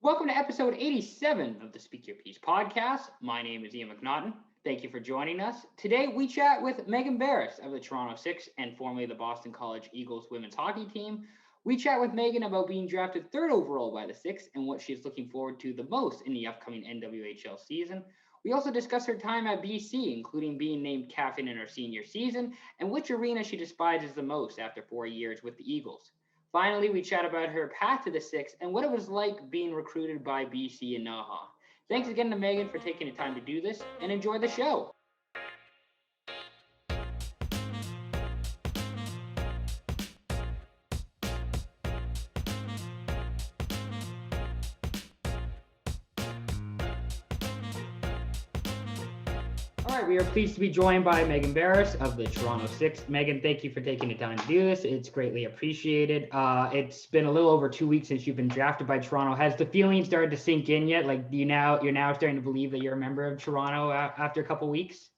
Welcome to episode 87 of the Speak Your Piece podcast. My name is Ian McNaughton. Thank you for joining us. Today we chat with Maegan Beres of the Toronto Six and formerly the Boston College Eagles women's hockey team. We chat with Maegan about being drafted third overall by the Six and what she's looking forward to the most in the upcoming NWHL season. We also discuss her time at BC, including being named captain in her senior season and which arena she despises the most after 4 years with the Eagles. Finally, we chat about her path to the Six and what it was like being recruited by BC and NAHA. Thanks again to Maegan for taking the time to do this, and enjoy the show. All right, we are pleased to be joined by Maegan Beres of the Toronto Six. Maegan, thank you for taking the time to do this. It's greatly appreciated. It's been a little over 2 weeks since you've been drafted by Toronto. Has the feeling started to sink in yet? Like, you're now starting to believe that you're a member of Toronto after a couple weeks?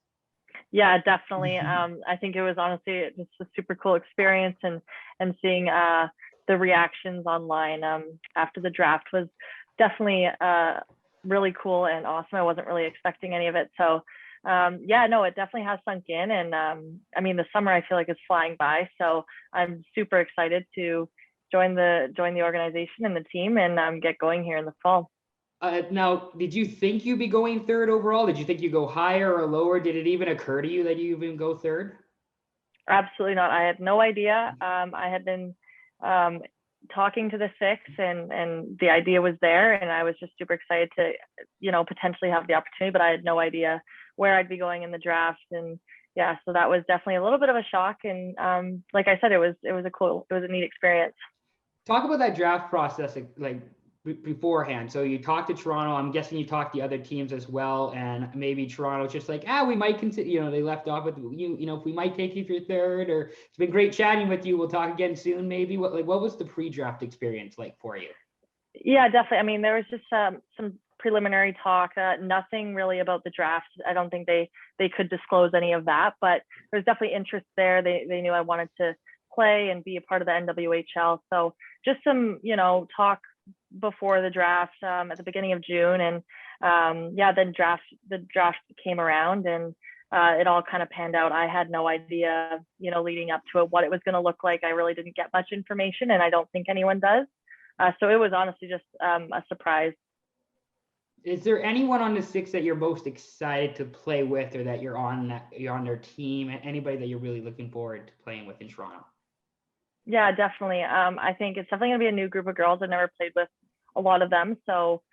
Yeah, definitely. I think it was honestly just a super cool experience, and seeing the reactions online after the draft was definitely really cool and awesome. I wasn't really expecting any of it, so it definitely has sunk in. And I mean, the summer I feel like is flying by, so I'm super excited to join the organization and the team and get going here in the fall. Now, did you think you'd be going third overall? Did you think you go higher or lower? Did it even occur to you that you even go third? Absolutely not. I had no idea. I had been talking to the Six, and the idea was there, and I was just super excited to, potentially have the opportunity, but I had no idea where I'd be going in the draft. And yeah, so that was definitely a little bit of a shock. And like I said, it was a neat experience. Talk about that draft process, like beforehand. So you talked to Toronto. I'm guessing you talked to the other teams as well, and maybe Toronto's just like, we might consider. They left off with you. If we might take you for third, or it's been great chatting with you. We'll talk again soon. Maybe what was the pre-draft experience like for you? Yeah, definitely. I mean, there was just some preliminary talk. Nothing really about the draft. I don't think they could disclose any of that, but there's definitely interest there. They knew I wanted to play and be a part of the NWHL. So just some talk before the draft at the beginning of June, and then the draft came around, and it all kind of panned out. I had no idea, leading up to it, what it was going to look like. I really didn't get much information, and I don't think anyone does. So it was honestly just a surprise. Is there anyone on the Six that you're most excited to play with, or that you're on their team? Anybody that you're really looking forward to playing with in Toronto? Yeah, definitely. I think it's definitely going to be a new group of girls. I've never played with a lot of them, so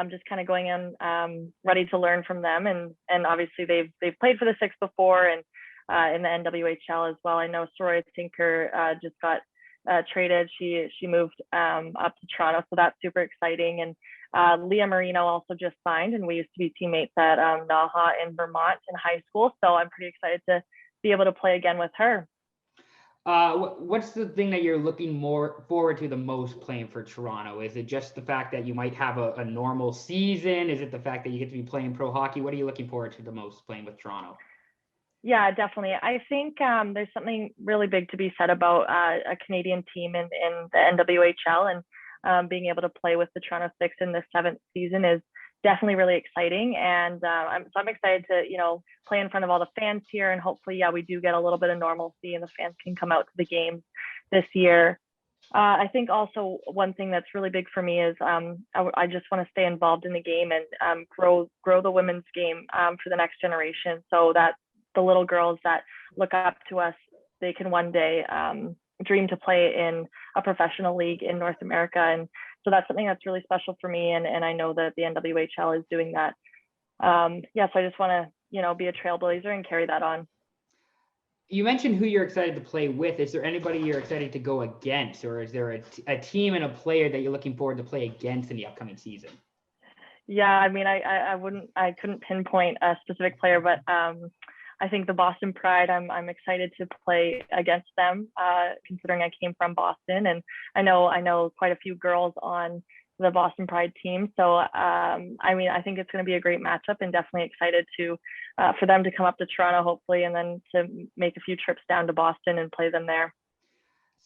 just kind of going in ready to learn from them. And obviously they've played for the Six before, and in the NWHL as well. I know Soraya Tinker just got traded. She moved up to Toronto, so that's super exciting. And Leah Marino also just signed, and we used to be teammates at NAHA in Vermont in high school. So I'm pretty excited to be able to play again with her. What's the thing that you're looking more forward to the most playing for Toronto? Is it just the fact that you might have a normal season? Is it the fact that you get to be playing pro hockey? What are you looking forward to the most playing with Toronto? Yeah, definitely. I think there's something really big to be said about a Canadian team in the NWHL, and being able to play with the Toronto Six in the 7th season is definitely really exciting. And I'm excited to, play in front of all the fans here, and hopefully, we do get a little bit of normalcy and the fans can come out to the games this year. I think also one thing that's really big for me is I just want to stay involved in the game and grow the women's game for the next generation, so that the little girls that look up to us, they can one day dream to play in a professional league in North America. And so that's something that's really special for me. And I know that the NWHL is doing that. So I just want to, be a trailblazer and carry that on. You mentioned who you're excited to play with. Is there anybody you're excited to go against, or is there a team and a player that you're looking forward to play against in the upcoming season? Yeah, I mean, I couldn't pinpoint a specific player, but I think the Boston Pride, I'm excited to play against them, considering I came from Boston, and I know quite a few girls on the Boston Pride team. So I think it's going to be a great matchup, and definitely excited for them to come up to Toronto, hopefully, and then to make a few trips down to Boston and play them there.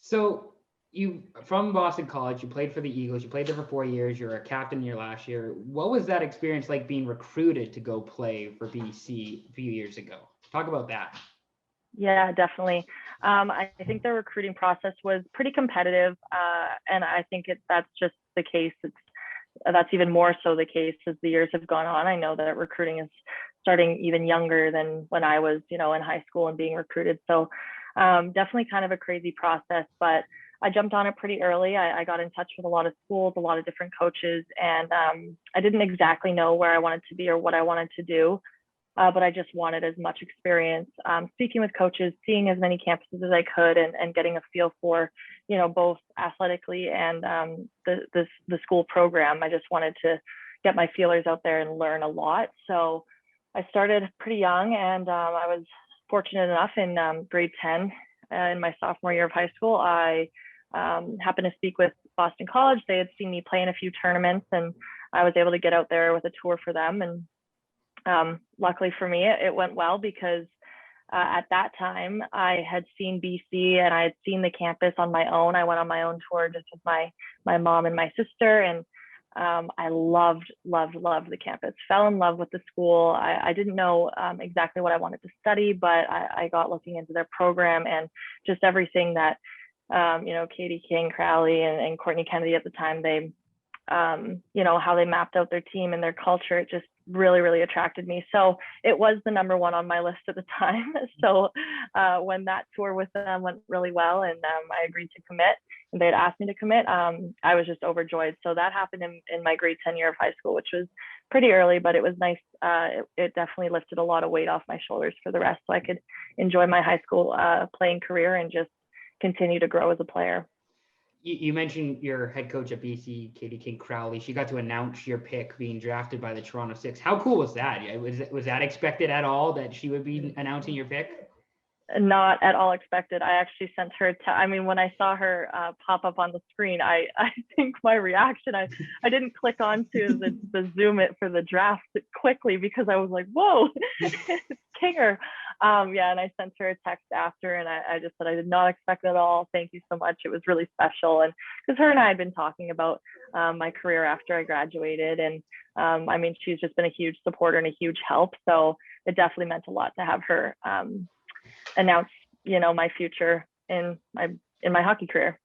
So You from Boston College, you played for the Eagles, you played there for 4 years, you're a captain in your last year. What was that experience like being recruited to go play for BC a few years ago? Talk about that. Yeah, definitely. I think the recruiting process was pretty competitive, and I think that's just the case. That's even more so the case as the years have gone on. I know that recruiting is starting even younger than when I was, in high school and being recruited. So definitely kind of a crazy process, but I jumped on it pretty early. I got in touch with a lot of schools, a lot of different coaches, and I didn't exactly know where I wanted to be or what I wanted to do. But I just wanted as much experience speaking with coaches, seeing as many campuses as I could, and getting a feel for, both athletically and the school program. I just wanted to get my feelers out there and learn a lot. So I started pretty young, and I was fortunate enough in grade 10 in my sophomore year of high school. I happened to speak with Boston College. They had seen me play in a few tournaments, and I was able to get out there with a tour for them. And luckily for me, it went well because at that time I had seen BC and I had seen the campus on my own. I went on my own tour just with my mom and my sister, and I loved the campus, fell in love with the school. I didn't know exactly what I wanted to study, but I got looking into their program and just everything that, Katie King Crowley and Courtney Kennedy at the time, they, how they mapped out their team and their culture. It just really attracted me. So it was the number one on my list at the time. So when that tour with them went really well and I agreed to commit and they had asked me to commit, I was just overjoyed. So that happened in my grade 10 year of high school, which was pretty early, but it was nice. It definitely lifted a lot of weight off my shoulders for the rest, so I could enjoy my high school playing career and just continue to grow as a player. You mentioned your head coach at BC, Katie King Crowley. She got to announce your pick being drafted by the Toronto Six. How cool was that? Was that expected at all that she would be announcing your pick? Not at all expected. I actually sent her. When I saw her pop up on the screen, I think my reaction, I didn't click onto the Zoom it for the draft quickly because I was like, whoa, it's Kinger. And I sent her a text after, and I just said I did not expect it at all. Thank you so much. It was really special, and because her and I had been talking about my career after I graduated, and she's just been a huge supporter and a huge help. So it definitely meant a lot to have her announce, my future in my hockey career.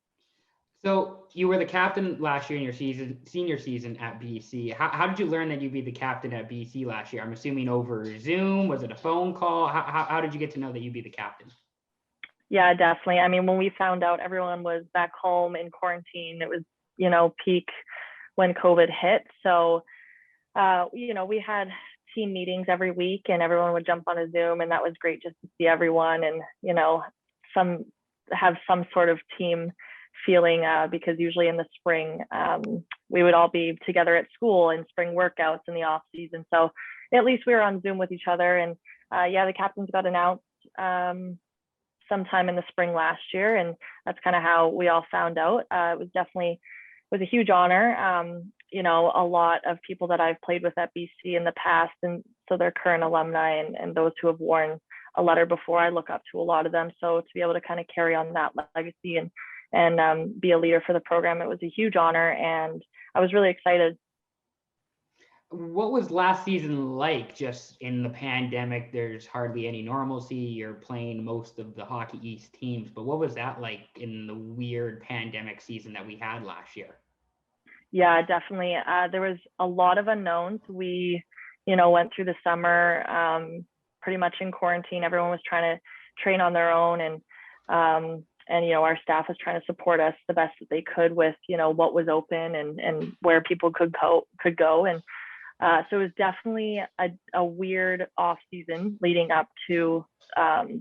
So you were the captain last year in your senior season at BC. How did you learn that you'd be the captain at BC last year? I'm assuming over Zoom. Was it a phone call? How did you get to know that you'd be the captain? Yeah, definitely. When we found out, everyone was back home in quarantine. It was, peak when COVID hit. So, we had team meetings every week and everyone would jump on a Zoom, and that was great just to see everyone and, have some sort of team feeling because usually in the spring, we would all be together at school in spring workouts in the off season. So at least we were on Zoom with each other. And the captains got announced sometime in the spring last year. And that's kind of how we all found out. It was a huge honor. A lot of people that I've played with at BC in the past, and so they're current alumni and those who have worn a letter before, I look up to a lot of them. So to be able to kind of carry on that legacy and be a leader for the program, it was a huge honor, and I was really excited. What was last season like? Just in the pandemic, there's hardly any normalcy. You're playing most of the Hockey East teams, but what was that like in the weird pandemic season that we had last year? Yeah, definitely. There was a lot of unknowns. We, went through the summer pretty much in quarantine. Everyone was trying to train on their own, and our staff was trying to support us the best that they could with, what was open and where people could go. And so it was definitely a weird off season leading up to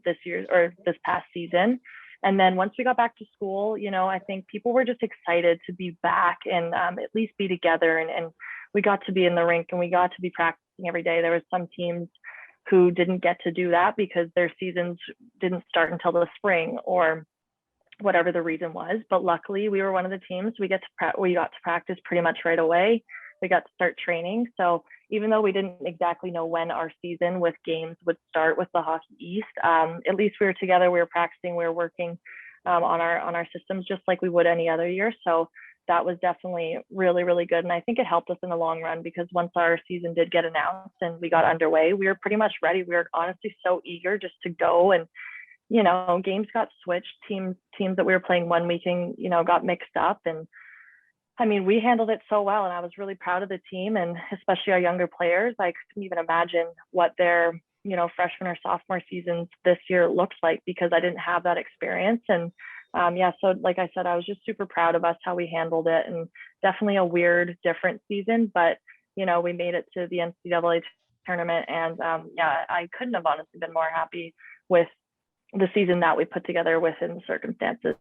this past season. And then once we got back to school, I think people were just excited to be back and at least be together. And we got to be in the rink and we got to be practicing every day. There was some teams who didn't get to do that because their seasons didn't start until the spring or whatever the reason was. But luckily, we were one of the teams. We got to practice pretty much right away. We got to start training. So even though we didn't exactly know when our season with games would start with the Hockey East, at least we were together, we were practicing, we were working on our systems, just like we would any other year. So that was definitely really, really good. And I think it helped us in the long run, because once our season did get announced and we got underway, we were pretty much ready. We were honestly so eager just to go. And, games got switched. Teams that we were playing one weekend, got mixed up. And I mean, we handled it so well. And I was really proud of the team, and especially our younger players. I couldn't even imagine what their, freshman or sophomore seasons this year looked like, because I didn't have that experience. And so like I said, I was just super proud of us, how we handled it, and definitely a weird, different season. But, we made it to the NCAA tournament, and I couldn't have honestly been more happy with the season that we put together within the circumstances.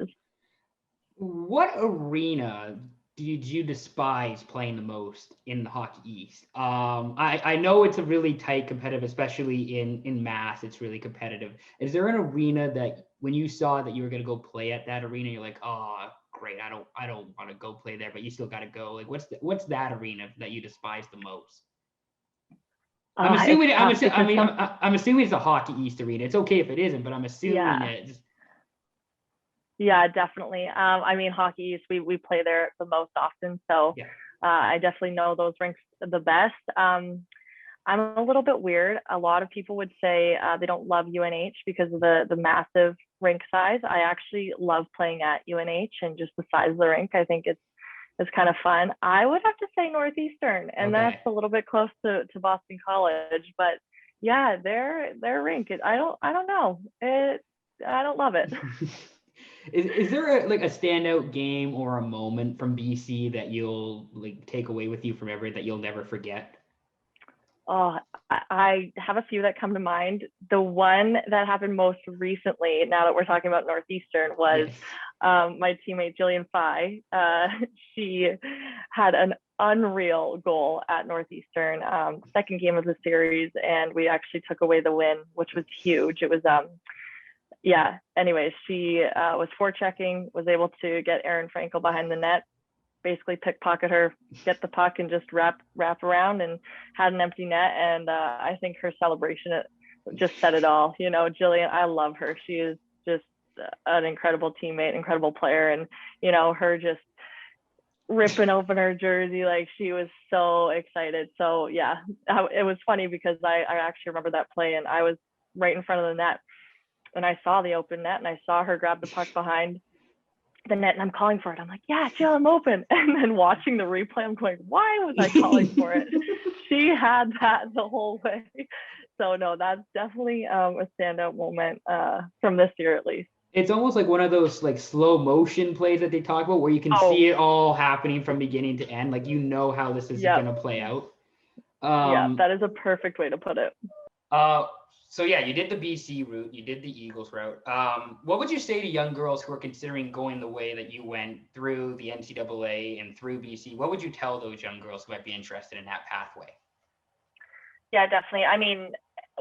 What arena did you despise playing the most in the Hockey East? I know it's a really tight competitive, especially in Mass, it's really competitive. Is there an arena that when you saw that you were going to go play at that arena, you're like, oh, great, I don't want to go play there, but you still got to go? Like, what's that arena that you despise the most? I'm assuming it's a Hockey East arena. It's okay if it isn't, but I'm assuming it. Yeah, definitely. I mean, Hockey East, we play there the most often, so I definitely know those rinks the best. I'm a little bit weird. A lot of people would say they don't love UNH because of the massive rink size. I actually love playing at UNH, and just the size of the rink, I think it's kind of fun. I would have to say Northeastern, and that's a little bit close to Boston College, but yeah, their rink, I don't know. I don't love it. Is there a standout game or a moment from BC that you'll take away with you from that you'll never forget? Oh, I have a few that come to mind. The one that happened most recently, now that we're talking about Northeastern, was my teammate Jillian Phi. She had an unreal goal at Northeastern, second game of the series, and we actually took away the win, which was huge. It was anyways, she was forechecking, was able to get Erin Frankel behind the net, basically pickpocket her, get the puck, and just wrap around, and had an empty net. And I think her celebration just said it all. Jillian, I love her. She is just an incredible teammate, incredible player, and her just ripping open her jersey, like she was so excited. So yeah, it was funny because I actually remember that play, and I was right in front of the net. And I saw the open net, and I saw her grab the puck behind the net, and I'm calling for it. I'm like, yeah, Jill, I'm open. And then watching the replay, I'm going, why was I calling for it? She had that the whole way. So no, that's definitely a standout moment from this year, at least. It's almost like one of those slow motion plays that they talk about, where you can see it all happening from beginning to end. Like, how this is going to play out. That is a perfect way to put it. So yeah, you did the BC route, you did the Eagles route. What would you say to young girls who are considering going the way that you went through the NCAA and through BC? What would you tell those young girls who might be interested in that pathway? Yeah, definitely. I mean,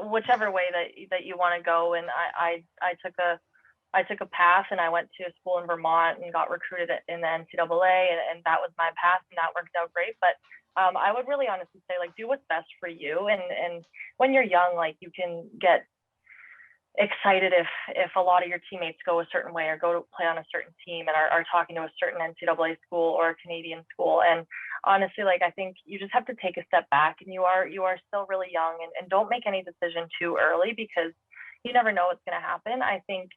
whichever way that you want to go. And I took a path, and I went to school in Vermont and got recruited in the NCAA, and that was my path, and that worked out great. But I would really honestly say, do what's best for you. And when you're young, you can get excited if a lot of your teammates go a certain way or go to play on a certain team and are talking to a certain NCAA school or a Canadian school. And honestly, I think you just have to take a step back, and you are still really young, and don't make any decision too early, because you never know what's going to happen. I think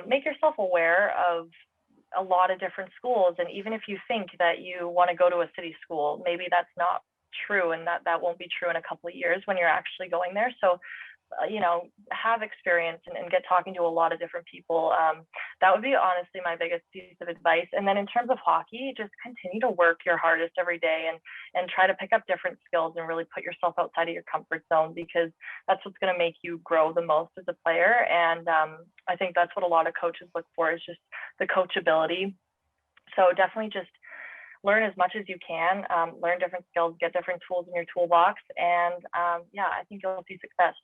make yourself aware of a lot of different schools. And even if you think that you want to go to a city school, maybe that's not true, and that won't be true in a couple of years when you're actually going there. So have experience and get talking to a lot of different people. That would be honestly my biggest piece of advice. And then in terms of hockey, just continue to work your hardest every day, and try to pick up different skills and really put yourself outside of your comfort zone, because that's what's going to make you grow the most as a player. And I think that's what a lot of coaches look for, is just the coachability. So definitely just learn as much as you can, learn different skills, get different tools in your toolbox. And I think you'll see success.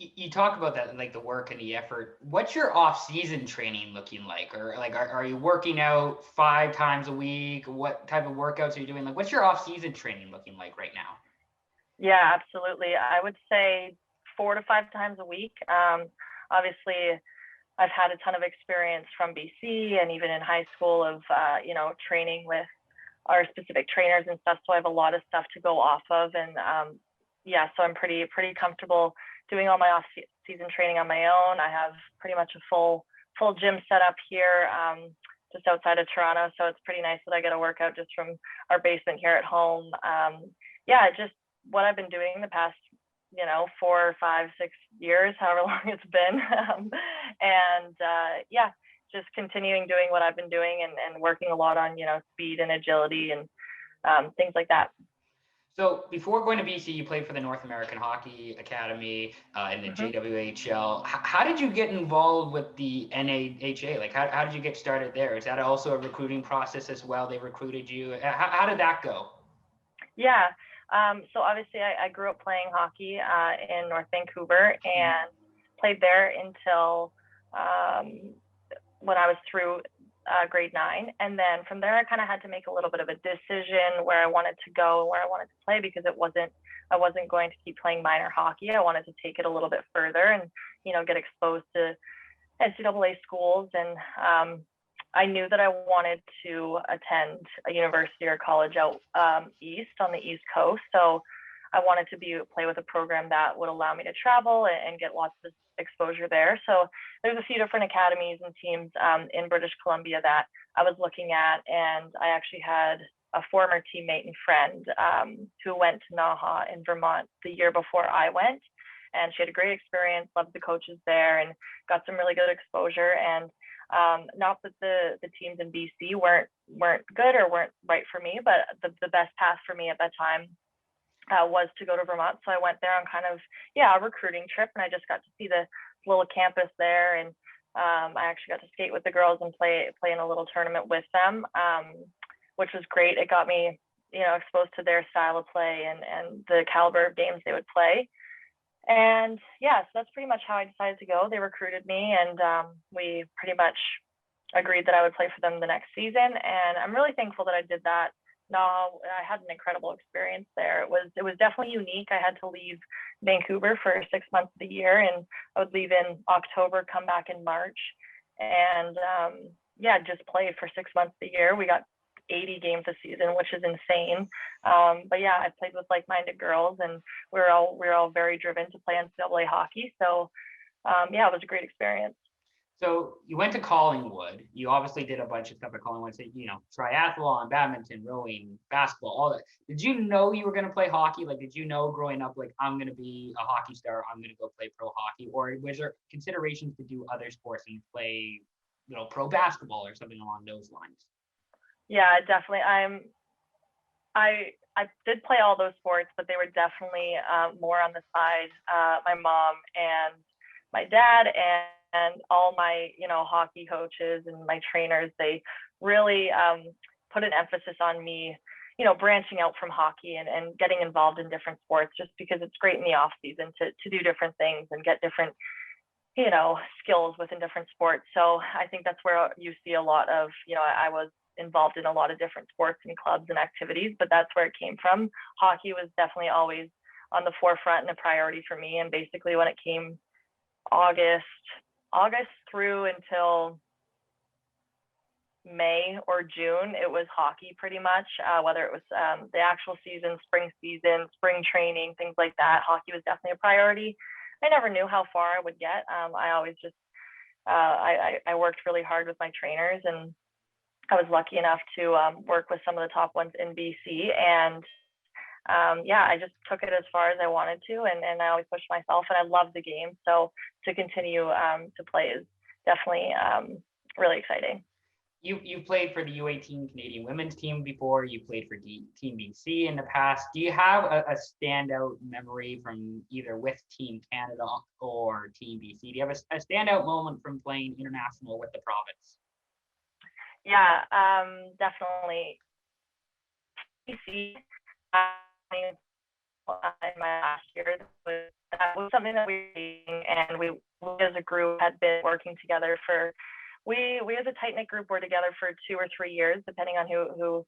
You talk about that, the work and the effort. What's your off-season training looking like? Or are you working out 5 times a week? What type of workouts are you doing? What's your off-season training looking like right now? Yeah, absolutely. I would say 4 to 5 times a week. Obviously, I've had a ton of experience from BC and even in high school of, training with our specific trainers and stuff. So I have a lot of stuff to go off of. And so I'm pretty comfortable doing all my off-season training on my own. I have pretty much a full gym set up here just outside of Toronto. So it's pretty nice that I get to work out just from our basement here at home. Just what I've been doing the past 4, 5, 6 years, however long it's been. Just continuing doing what I've been doing and working a lot on, speed and agility and things like that. So before going to BC, you played for the North American Hockey Academy in the JWHL. How did you get involved with the NAHA? Like, how did you get started there? Is that also a recruiting process as well? They recruited you. How did that go? Yeah. So obviously I grew up playing hockey in North Vancouver and played there until when I was through grade 9. And then from there, I kind of had to make a little bit of a decision where I wanted to go and where I wanted to play, because I wasn't going to keep playing minor hockey. I wanted to take it a little bit further and, get exposed to NCAA schools. And I knew that I wanted to attend a university or college out east on the East Coast. So I wanted to play with a program that would allow me to travel and get lots of exposure there. So there's a few different academies and teams in British Columbia that I was looking at. And I actually had a former teammate and friend who went to NAHA in Vermont the year before I went. And she had a great experience, loved the coaches there, and got some really good exposure. And not that the teams in BC weren't good or weren't right for me, but the best path for me at that time was to go to Vermont. So I went there on kind of a recruiting trip, and I just got to see the little campus there. And I actually got to skate with the girls and play in a little tournament with them, which was great. It got me exposed to their style of play and the caliber of games they would play. And so that's pretty much how I decided to go. They recruited me, and we pretty much agreed that I would play for them the next season. And I'm really thankful that I did that. No, I had an incredible experience there. It was definitely unique. I had to leave Vancouver for 6 months of the year, and I would leave in October, come back in March, and just play for 6 months of the year. We got 80 games a season, which is insane. I played with like-minded girls, and we were all very driven to play NCAA hockey. So it was a great experience. So you went to Collingwood. You obviously did a bunch of stuff at Collingwood, so, triathlon, badminton, rowing, basketball, all that. Did you know you were going to play hockey? Like, did you know growing up, like, I'm going to be a hockey star, I'm going to go play pro hockey? Or was there considerations to do other sports and play, pro basketball or something along those lines? Yeah, definitely. I did play all those sports, but they were definitely more on the side. My mom and my dad and all my, hockey coaches and my trainers, they really put an emphasis on me, branching out from hockey and getting involved in different sports, just because it's great in the off season to do different things and get different, skills within different sports. So I think that's where you see a lot of, I was involved in a lot of different sports and clubs and activities, but that's where it came from. Hockey was definitely always on the forefront and a priority for me. And basically when it came August through until May or June, it was hockey pretty much, whether it was the actual season, spring training, things like that. Hockey was definitely a priority. I never knew how far I would get. I always just, I worked really hard with my trainers, and I was lucky enough to work with some of the top ones in BC. And I just took it as far as I wanted to, and I always pushed myself, and I love the game. So to continue to play is definitely really exciting. You played for the U18 Canadian women's team before. You played for Team BC in the past. Do you have a standout memory from either with Team Canada or Team BC? Do you have a standout moment from playing international with the province? Yeah, definitely. BC in my last year, that was something that we as a group had been working together for. We as a tight knit group were together for 2 or 3 years, depending on who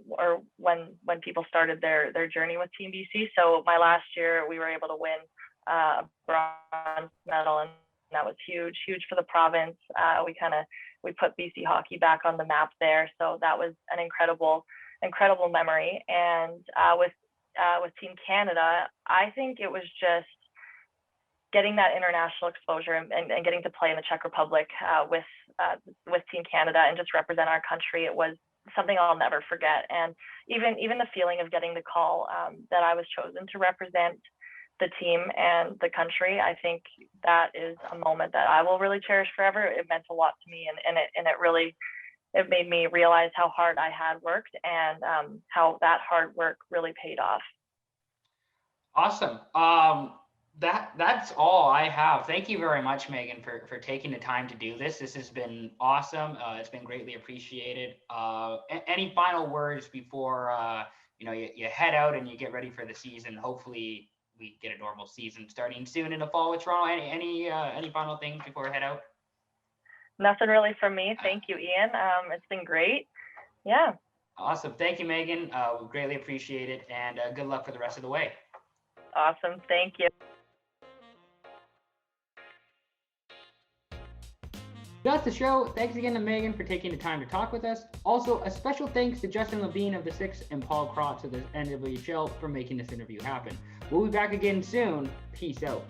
or when people started their journey with Team BC. So my last year, we were able to win a bronze medal, and that was huge for the province. We put BC hockey back on the map there, so that was an incredible memory. And with Team Canada, I think it was just getting that international exposure and getting to play in the Czech Republic with Team Canada and just represent our country. It was something I'll never forget. And even the feeling of getting the call that I was chosen to represent the team and the country, I think that is a moment that I will really cherish forever. It meant a lot to me, and it made me realize how hard I had worked and how that hard work really paid off. Awesome. That's all I have. Thank you very much, Maegan, for taking the time to do this. This has been awesome. It's been greatly appreciated. Any final words before you head out and you get ready for the season? Hopefully we get a normal season starting soon in the fall with Toronto. Any final things before we head out? Nothing really from me. Thank you, Ian. It's been great. Yeah. Awesome. Thank you, Maegan. We greatly appreciate it, and good luck for the rest of the way. Awesome. Thank you. That's the show. Thanks again to Maegan for taking the time to talk with us. Also, a special thanks to Justin Levine of the Six and Paul Krotz of the NWHL for making this interview happen. We'll be back again soon. Peace out.